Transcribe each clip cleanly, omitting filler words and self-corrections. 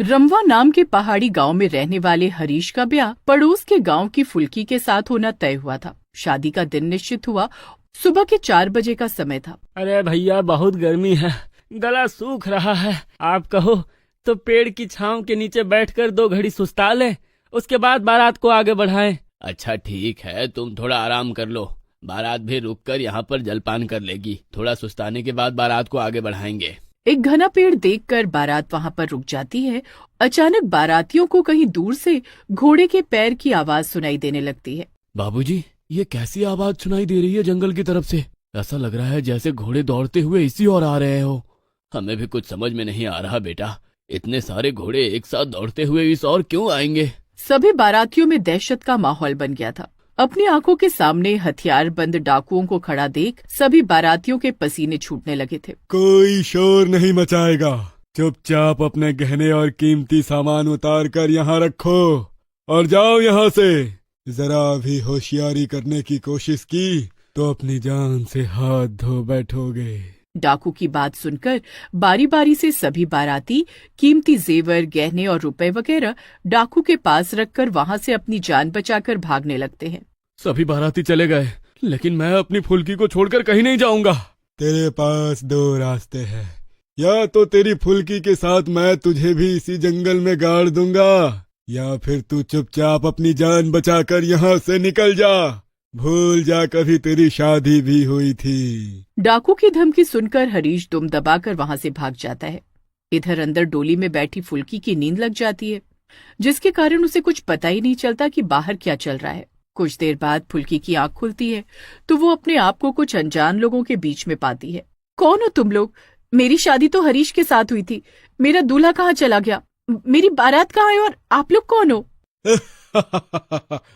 रमवा नाम के पहाड़ी गांव में रहने वाले हरीश का ब्याह पड़ोस के गांव की फुल्की के साथ होना तय हुआ था। शादी का दिन निश्चित हुआ। सुबह के 4 बजे का समय था। अरे भैया, बहुत गर्मी है, गला सूख रहा है। आप कहो तो पेड़ की छांव के नीचे बैठकर 2 घड़ी सुस्ता लें, उसके बाद बारात को आगे बढ़ाएं। अच्छा ठीक है, तुम थोड़ा आराम कर लो, बारात भी रुककर यहाँ पर जलपान कर लेगी। थोड़ा सुस्ताने के बाद बारात को आगे बढ़ाएंगे। एक घना पेड़ देखकर बारात वहां पर रुक जाती है। अचानक बारातियों को कहीं दूर से घोड़े के पैर की आवाज सुनाई देने लगती है। बाबूजी, ये कैसी आवाज सुनाई दे रही है जंगल की तरफ से? ऐसा लग रहा है जैसे घोड़े दौड़ते हुए इसी ओर आ रहे हो। हमें भी कुछ समझ में नहीं आ रहा बेटा, इतने सारे घोड़े एक साथ दौड़ते हुए इस ओर क्यों आएंगे? सभी बारातियों में दहशत का माहौल बन गया था। अपनी आंखों के सामने हथियार बंद डाकुओं को खड़ा देख सभी बारातियों के पसीने छूटने लगे थे। कोई शोर नहीं मचाएगा, चुपचाप अपने गहने और कीमती सामान उतार कर यहाँ रखो और जाओ यहाँ से। जरा भी होशियारी करने की कोशिश की तो अपनी जान से हाथ धो बैठोगे। डाकू की बात सुनकर बारी बारी से सभी बाराती कीमती जेवर, गहने और रुपए वगैरह डाकू के पास रखकर वहां से अपनी जान बचाकर भागने लगते हैं। सभी बाराती चले गए, लेकिन मैं अपनी फुल्की को छोड़कर कहीं नहीं जाऊंगा। तेरे पास 2 रास्ते हैं, या तो तेरी फुल्की के साथ मैं तुझे भी इसी जंगल में गाड़ दूंगा, या फिर तू चुपचाप अपनी जान बचाकर यहाँ से निकल जा। भूल जा कभी तेरी शादी भी हुई थी। डाकू की धमकी सुनकर हरीश दुम दबाकर वहां से भाग जाता है। इधर अंदर डोली में बैठी फुल्की की नींद लग जाती है, जिसके कारण उसे कुछ पता ही नहीं चलता कि बाहर क्या चल रहा है। कुछ देर बाद फुल्की की आंख खुलती है तो वो अपने आप को कुछ अनजान लोगों के बीच में पाती है। कौन हो तुम लोग? मेरी शादी तो हरीश के साथ हुई थी, मेरा दूल्हा कहाँ चला गया? मेरी बारात कहाँ है और आप लोग कौन हो?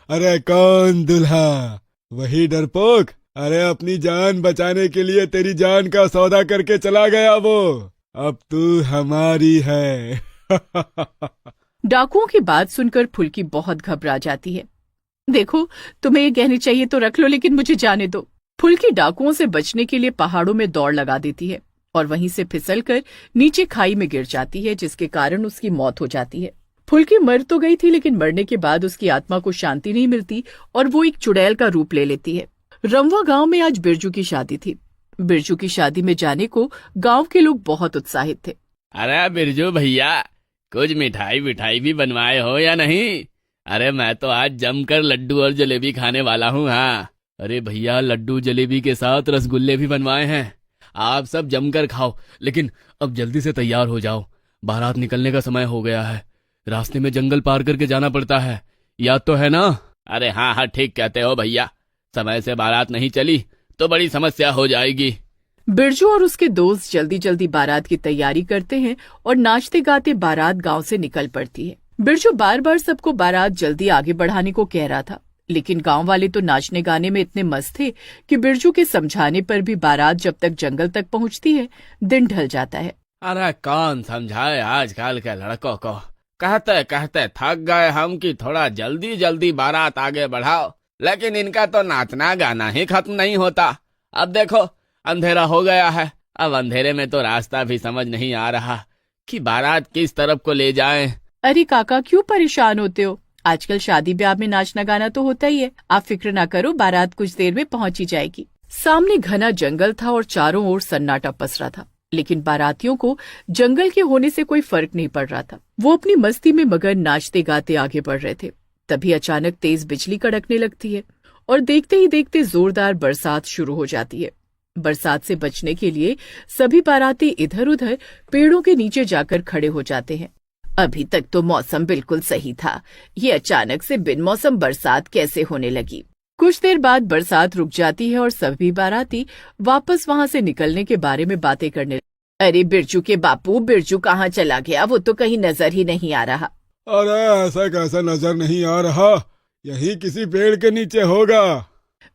अरे कौन दूल्हा? वही डरपोक। अरे अपनी जान बचाने के लिए तेरी जान का सौदा करके चला गया वो, अब तू हमारी है। डाकुओं की बात सुनकर फुल्की बहुत घबरा जाती है। देखो, तुम्हें ये गहने चाहिए तो रख लो, लेकिन मुझे जाने दो। फुल्की डाकुओं से बचने के लिए पहाड़ों में दौड़ लगा देती है और वहीं से फिसलकर नीचे खाई में गिर जाती है, जिसके कारण उसकी मौत हो जाती है। फुल्की मर तो गई थी, लेकिन मरने के बाद उसकी आत्मा को शांति नहीं मिलती और वो एक चुड़ैल का रूप ले लेती है। रमवा गांव में आज बिरजू की शादी थी। बिरजू की शादी में जाने को गांव के लोग बहुत उत्साहित थे। अरे बिरजू भैया, कुछ मिठाई विठाई भी बनवाए हो या नहीं? अरे मैं तो आज जमकर लड्डू और जलेबी खाने वाला हूँ। हाँ, अरे भैया, लड्डू जलेबी के साथ रसगुल्ले भी बनवाए हैं, आप सब जमकर खाओ। लेकिन अब जल्दी से तैयार हो जाओ, बारात निकलने का समय हो गया है। रास्ते में जंगल पार करके जाना पड़ता है, याद तो है ना? अरे हाँ हाँ, ठीक कहते हो भैया, समय से बारात नहीं चली तो बड़ी समस्या हो जाएगी। बिरजू और उसके दोस्त जल्दी जल्दी बारात की तैयारी करते हैं और नाचते गाते बारात गांव से निकल पड़ती है। बिरजू बार बार सबको बारात जल्दी आगे बढ़ाने को कह रहा था, लेकिन गांव वाले तो नाचने गाने में इतने मस्त थे कि बिरजू के समझाने पर भी बारात जब तक जंगल तक पहुंचती है, दिन ढल जाता है। अरे कौन समझाए आजकल के लड़कों को, कहते कहते थक गए हम कि थोड़ा जल्दी जल्दी बारात आगे बढ़ाओ, लेकिन इनका तो नाचना गाना ही खत्म नहीं होता। अब देखो अंधेरा हो गया है, अब अंधेरे में तो रास्ता भी समझ नहीं आ रहा कि बारात किस तरफ को ले जाएं। अरे काका, क्यों परेशान होते हो? आजकल शादी ब्याह में नाचना गाना तो होता ही है। आप फिक्र ना करो, बारात कुछ देर में पहुंच ही जाएगी। सामने घना जंगल था और चारों ओर सन्नाटा पसरा था, लेकिन बारातियों को जंगल के होने से कोई फर्क नहीं पड़ रहा था। वो अपनी मस्ती में मगन नाचते गाते आगे बढ़ रहे थे। तभी अचानक तेज बिजली कड़कने लगती है और देखते ही देखते जोरदार बरसात शुरू हो जाती है। बरसात से बचने के लिए सभी बाराती इधर उधर पेड़ों के नीचे जाकर खड़े हो जाते हैं। अभी तक तो मौसम बिल्कुल सही था, ये अचानक से बिन मौसम बरसात कैसे होने लगी? कुछ देर बाद बरसात रुक जाती है और सभी बाराती वापस वहां से निकलने के बारे में बातें करने। अरे बिरजू के बापू, बिरजू कहाँ चला गया? वो तो कहीं नजर ही नहीं आ रहा। अरे ऐसा कैसा नजर नहीं आ रहा, यही किसी पेड़ के नीचे होगा।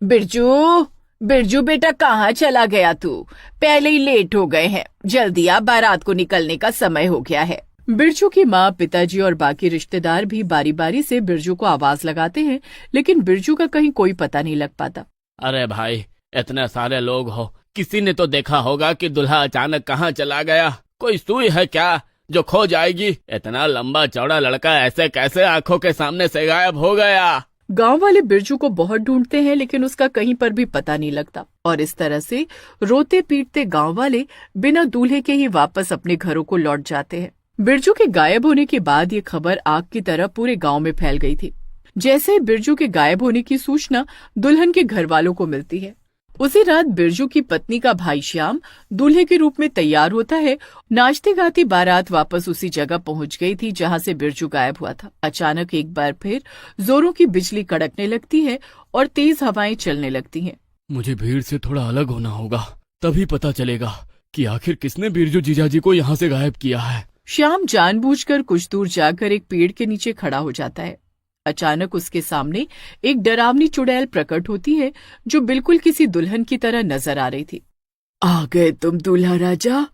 बिरजू, बिरजू बेटा, कहाँ चला गया तू? पहले ही लेट हो गए हैं, जल्दी आ, बारात को निकलने का समय हो गया है। बिरजू की माँ, पिताजी और बाकी रिश्तेदार भी बारी बारी से बिरजू को आवाज लगाते हैं, लेकिन बिरजू का कहीं कोई पता नहीं लग पाता। अरे भाई, इतने सारे लोग हो, किसी ने तो देखा होगा कि दूल्हा अचानक कहाँ चला गया। कोई सुई है क्या जो खो जाएगी। इतना लंबा चौड़ा लड़का ऐसे कैसे आंखों के सामने से गायब हो गया? गांव वाले बिरजू को बहुत ढूंढते हैं लेकिन उसका कहीं पर भी पता नहीं लगता और इस तरह से रोते पीटते गांव वाले बिना दूल्हे के ही वापस अपने घरों को लौट जाते हैं। बिरजू के गायब होने के बाद ये खबर आग की तरह पूरे गांव में फैल गई थी। जैसे ही बिरजू के गायब होने की सूचना दुल्हन के घर वालों को मिलती है, उसी रात बिरजू की पत्नी का भाई श्याम दूल्हे के रूप में तैयार होता है। नाचती गाती बारात वापस उसी जगह पहुंच गई थी जहां से बिरजू गायब हुआ था। अचानक एक बार फिर जोरों की बिजली कड़कने लगती है और तेज हवाएं चलने लगती हैं। मुझे भीड़ से थोड़ा अलग होना होगा, तभी पता चलेगा कि आखिर किसने बिरजू जीजाजी को यहाँ से गायब किया है। श्याम जानबूझकर कुछ दूर जाकर एक पेड़ के नीचे खड़ा हो जाता है। अचानक उसके सामने एक डरावनी चुड़ैल प्रकट होती है जो बिल्कुल किसी दुल्हन की तरह नजर आ रही थी। आ गए तुम दूल्हा राजा,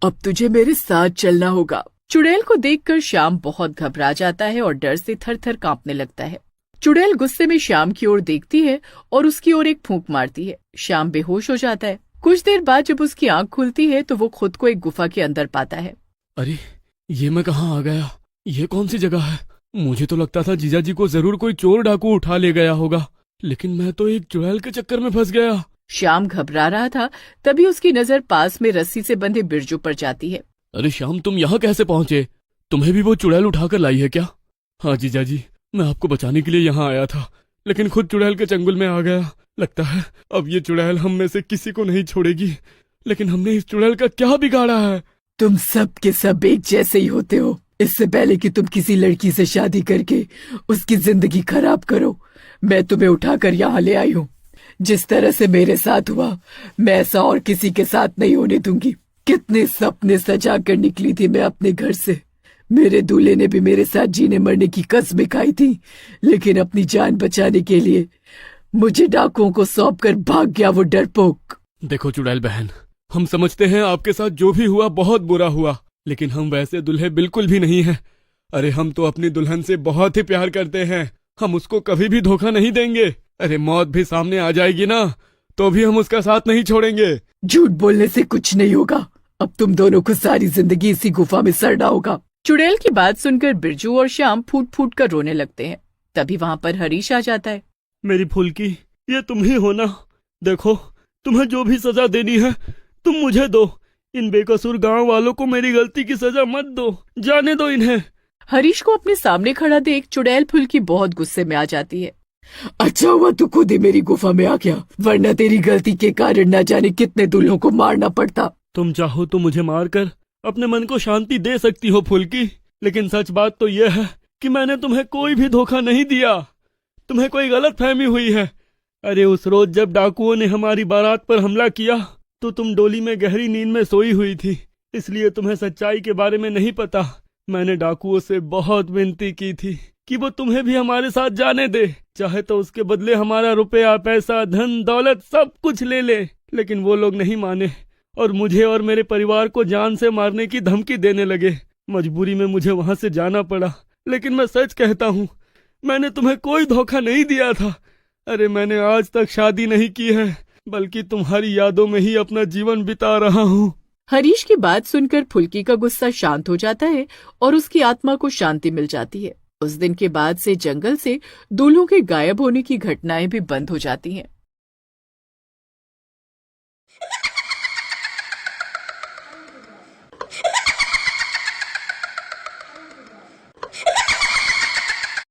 अब तुझे मेरे साथ चलना होगा। चुड़ैल को देखकर श्याम बहुत घबरा जाता है और डर से थर थर कांपने लगता है। चुड़ैल गुस्से में श्याम की ओर देखती है और उसकी ओर एक फूंक मारती है। श्याम बेहोश हो जाता है। कुछ देर बाद जब उसकी आंख खुलती है तो वो खुद को एक गुफा के अंदर पाता है। अरे ये मैं कहाँ आ गया? ये कौन सी जगह है? मुझे तो लगता था जीजाजी को जरूर कोई चोर डाकू उठा ले गया होगा, लेकिन मैं तो एक चुड़ैल के चक्कर में फंस गया। श्याम घबरा रहा था, तभी उसकी नजर पास में रस्सी से बंधे बिरजू पर जाती है। अरे श्याम, तुम यहाँ कैसे पहुँचे? तुम्हें भी वो चुड़ैल उठाकर लाई है क्या? हाँ जीजाजी, मैं आपको बचाने के लिए यहाँ आया था, लेकिन खुद चुड़ैल के चंगुल में आ गया। लगता है अब ये चुड़ैल हम में से किसी को नहीं छोड़ेगी। लेकिन हमने इस चुड़ैल का क्या बिगाड़ा है? तुम सब के सब एक जैसे ही होते हो। इससे पहले कि तुम किसी लड़की से शादी करके उसकी जिंदगी खराब करो, मैं तुम्हें उठाकर यहाँ ले आई हूँ। जिस तरह से मेरे साथ हुआ, मैं ऐसा और किसी के साथ नहीं होने दूंगी। कितने सपने सजा कर निकली थी मैं अपने घर से। मेरे दूल्हे ने भी मेरे साथ जीने मरने की कसमें खाई थी, लेकिन अपनी जान बचाने के लिए मुझे डाकुओं को सौंप कर भाग गया वो डरपोक। देखो चुड़ैल बहन, हम समझते हैं आपके साथ जो भी हुआ बहुत बुरा हुआ, लेकिन हम वैसे दुल्हे बिल्कुल भी नहीं हैं। अरे हम तो अपनी दुल्हन से बहुत ही प्यार करते हैं, हम उसको कभी भी धोखा नहीं देंगे। अरे मौत भी सामने आ जाएगी ना, तो भी हम उसका साथ नहीं छोड़ेंगे। झूठ बोलने से कुछ नहीं होगा। अब तुम दोनों को सारी जिंदगी इसी गुफा में सड़ना होगा। चुड़ैल की बात सुनकर बिरजू और श्याम फूट फूट कर रोने लगते हैं। तभी वहाँ पर हरीश आ जाता है। मेरी फुल्की, ये तुम ही हो ना? देखो, तुम्हें जो भी सजा देनी है तुम मुझे दो। इन बेकसूर गांव वालों को मेरी गलती की सजा मत दो, जाने दो इन्हें। हरीश को अपने सामने खड़ा देख चुड़ैल फुल्की बहुत गुस्से में आ जाती है। अच्छा हुआ तू खुद ही मेरी गुफा में आ गया, वरना तेरी गलती के कारण न जाने कितने दूल्हों को मारना पड़ता। तुम चाहो तो मुझे मारकर अपने मन को शांति दे सकती हो फुल्की, लेकिन सच बात तो यह है कि मैंने तुम्हें कोई भी धोखा नहीं दिया। तुम्हें कोई गलत फहमी हुई है। अरे उस रोज जब डाकुओं ने हमारी बारात पर हमला किया तो तुम डोली में गहरी नींद में सोई हुई थी, इसलिए तुम्हें सच्चाई के बारे में नहीं पता। मैंने डाकुओं से बहुत विनती की थी कि वो तुम्हें भी हमारे साथ जाने दे, चाहे तो उसके बदले हमारा रुपया पैसा धन दौलत सब कुछ ले ले, लेकिन वो लोग नहीं माने और मुझे और मेरे परिवार को जान से मारने की धमकी देने लगे। मजबूरी में मुझे वहां से जाना पड़ा, लेकिन मैं सच कहता हूँ, मैंने तुम्हें कोई धोखा नहीं दिया था। अरे मैंने आज तक शादी नहीं की है, बल्कि तुम्हारी यादों में ही अपना जीवन बिता रहा हूँ। हरीश की बात सुनकर फुल्की का गुस्सा शांत हो जाता है और उसकी आत्मा को शांति मिल जाती है। उस दिन के बाद से जंगल से दूल्हों के गायब होने की घटनाएं भी बंद हो जाती हैं।